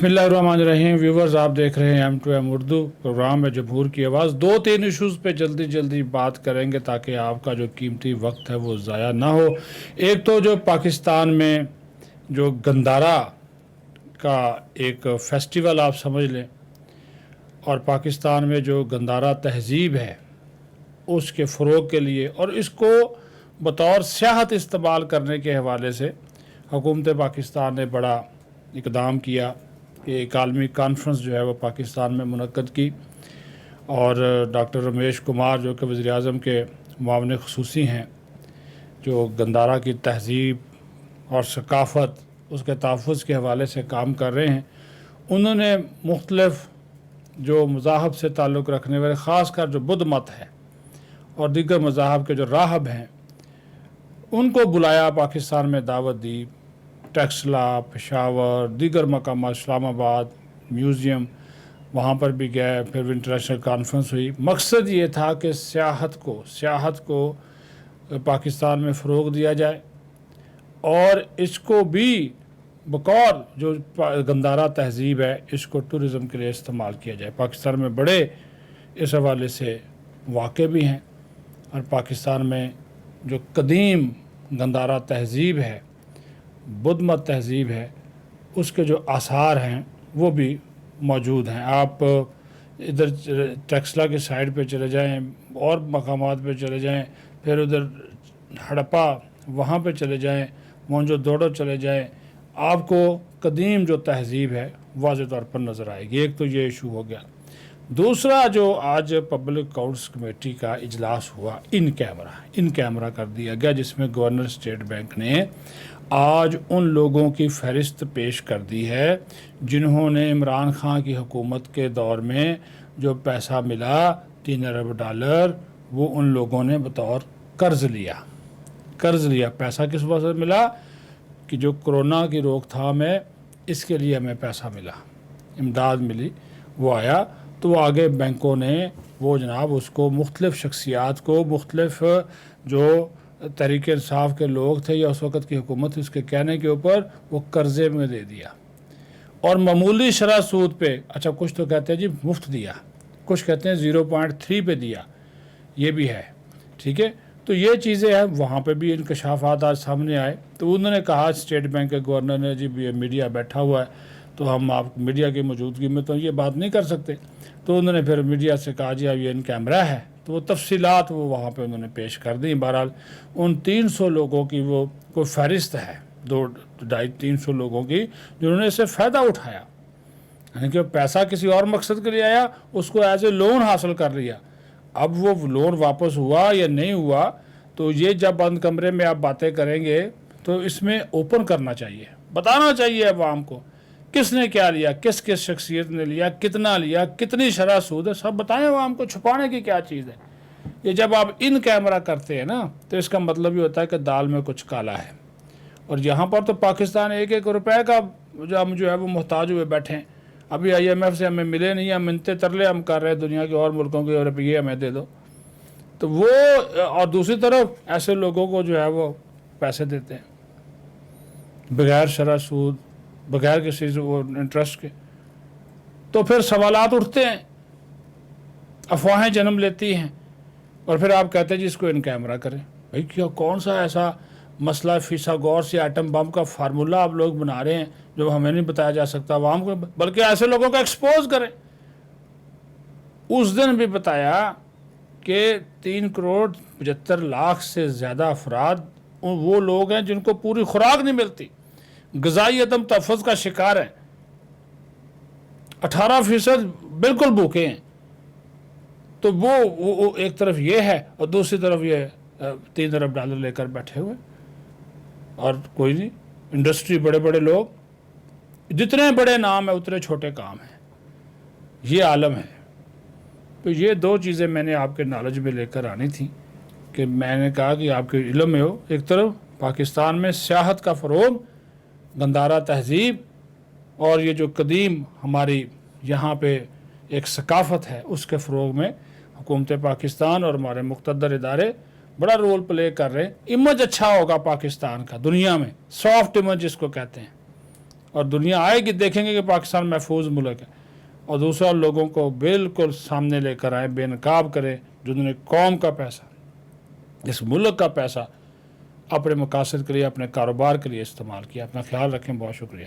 बिस्मिल्लाहिर्रहमानिर्रहीम। व्यूवर्स, आप देख रहे हैं M2M उर्दू प्रोग्राम में जमहूर की आवाज़। दो तीन इश्यूज़ पे जल्दी बात करेंगे ताकि आपका जो कीमती वक्त है वो ज़ाया ना हो। एक तो जो पाकिस्तान में जो गंदारा का एक फेस्टिवल आप समझ लें, और पाकिस्तान में जो गंदारा तहज़ीब है उसके फ़रोग़ के लिए और इसको बतौर सियाहत इस्तेमाल करने के हवाले से हुकूमत पाकिस्तान ने बड़ा इक़दाम किया कि एक आलमी कॉन्फ्रेंस जो है वो पाकिस्तान में मुनक्कद की, और डॉक्टर रमेश कुमार जो कि वज़ीर-ए-आज़म के मुआविन ख़ुसूसी हैं, जो गंदारा की तहज़ीब और सकाफ़त उसके तहफ़्फ़ुज़ के हवाले से काम कर रहे हैं, उन्होंने मुख्तलिफ़ जो मज़ाहब से ताल्लुक़ रखने वाले, ख़ास कर जो बुद्ध मत है और दीगर मज़ाहब के जो राहब हैं, उनको बुलाया, पाकिस्तान में दावत दी। टेक्सला, पेशावर, दीगर मकामात, इस्लामाबाद, म्यूज़ियम, वहाँ पर भी गए। फिर इंटरनेशनल कॉन्फ्रेंस हुई। मकसद ये था कि सियाहत को पाकिस्तान में फ़रोग़ दिया जाए और इसको भी बकौर जो गंदारा तहज़ीब है इसको टूरिज़म के लिए इस्तेमाल किया जाए। पाकिस्तान में बड़े इस हवाले से वाक़े भी हैं, और पाकिस्तान में जो कदीम गंदारा तहज़ीब है, बुद्ध मत तहज़ीब है, उसके जो आसार हैं वो भी मौजूद हैं। आप इधर टेक्सला की साइड पे चले जाएं और मकामात पे चले जाएं, फिर उधर हड़प्पा वहाँ पे चले जाएं, मोहनजोदड़ो चले जाएं, आपको कदीम जो तहज़ीब है वाज़ेह तौर पर नज़र आएगी। एक तो ये इशू हो गया। दूसरा, जो आज पब्लिक अकाउंट्स कमेटी का इजलास हुआ, इन कैमरा कर दिया गया, जिसमें गवर्नर स्टेट बैंक ने आज उन लोगों की फहरिस्त पेश कर दी है जिन्होंने इमरान खान की हुकूमत के दौर में जो पैसा मिला $3 अरब, वो उन लोगों ने बतौर कर्ज़ लिया। पैसा किस वजह से मिला कि जो कोरोना की रोकथाम है इसके लिए हमें पैसा मिला, इमदाद मिली, वो आया, तो आगे बैंकों ने वो जनाब उसको मुख्तलिफ़ शख्सियात को, मुख्तलिफ़ जो तहरीक इंसाफ के लोग थे या उस वक़्त की हुकूमत थी, उसके कहने के ऊपर वो कर्ज़े में दे दिया, और मामूली शरह सूद पे। अच्छा, कुछ तो कहते हैं जी मुफ्त दिया, कुछ कहते हैं 0.3 पे दिया, ये भी है, ठीक है। तो ये चीज़ें हैं, वहाँ पे भी इंकशाफात आज सामने आए। तो उन्होंने कहा, स्टेट बैंक के गवर्नर ने, जी मीडिया बैठा हुआ है तो हम आप मीडिया की मौजूदगी में तो ये बात नहीं कर सकते। तो उन्होंने फिर मीडिया से कहा, जी अब ये इन कैमरा है, तो वो तफसीलात वो वहाँ पे उन्होंने पेश कर दी। बहरहाल उन 300 लोगों की वो कोई फहरिस्त है, 200-300 लोगों की, जिन्होंने इससे फ़ायदा उठाया, यानी कि पैसा किसी और मकसद के लिए आया, उसको एज ए लोन हासिल कर लिया। अब वो लोन वापस हुआ या नहीं हुआ, तो ये जब बंद कमरे में आप बातें करेंगे तो इसमें ओपन करना चाहिए, बताना चाहिए अवाम को किसने क्या लिया, किस किस शख्सियत ने लिया, कितना लिया, कितनी शरह सूद है, सब बताएं अवाम को। छुपाने की क्या चीज़ है। ये जब आप इन कैमरा करते हैं ना, तो इसका मतलब ये होता है कि दाल में कुछ काला है। और यहाँ पर तो पाकिस्तान 1-1 रुपए का जो है वो मोहताज हुए बैठे हैं। अभी IMF से हमें मिले नहीं, हम मिन्नतें तरले हम कर रहे हैं दुनिया के और मुल्कों के, रुपये हमें दे दो। तो वो, और दूसरी तरफ ऐसे लोगों को जो है वो पैसे देते हैं बगैर शरह सूद, बगैर किसी वो इंटरेस्ट के। तो फिर सवालात उठते हैं, अफवाहें जन्म लेती हैं, और फिर आप कहते हैं जी इसको इन कैमरा करें। भाई क्या, कौन सा ऐसा मसला फिसागोर से एटम बम का फार्मूला आप लोग बना रहे हैं जो हमें नहीं बताया जा सकता अवाम को, बल्कि ऐसे लोगों को एक्सपोज करें। उस दिन भी बताया कि 3,75,00,000 से ज़्यादा अफराद वो लोग हैं जिनको पूरी खुराक नहीं मिलती, ग़िज़ाई अदम तहफ़्फ़ुज़ का शिकार है, 18% बिल्कुल भूखे हैं। तो वो एक तरफ ये है, और दूसरी तरफ ये $3 अरब लेकर बैठे हुए, और कोई नहीं। इंडस्ट्री, बड़े बड़े लोग, जितने बड़े नाम है उतने छोटे काम हैं, ये आलम है। तो ये दो चीज़ें मैंने आपके नॉलेज में लेकर आनी थी कि मैंने कहा कि आपके इल्म में हो। एक तरफ पाकिस्तान में सियाहत का फ़रोग़, गंदारा तहज़ीब, और ये जो कदीम हमारी यहाँ पे एक सकाफ़त है उसके फ़रोग़ में हुकूमत पाकिस्तान और हमारे मुक़्तदर इदारे बड़ा रोल प्ले कर रहे हैं। इमेज अच्छा होगा पाकिस्तान का दुनिया में, सॉफ्ट इमेज जिसको कहते हैं, اور دنیا آئے گی دیکھیں گے کہ پاکستان محفوظ ملک ہے، اور دوسرا لوگوں کو بالکل سامنے لے کر آئیں، بے نقاب کریں جنہوں نے قوم کا پیسہ، اس ملک کا پیسہ اپنے مقاصد کے لیے، اپنے کاروبار کے لیے استعمال کیا۔ اپنا خیال رکھیں، بہت شکریہ۔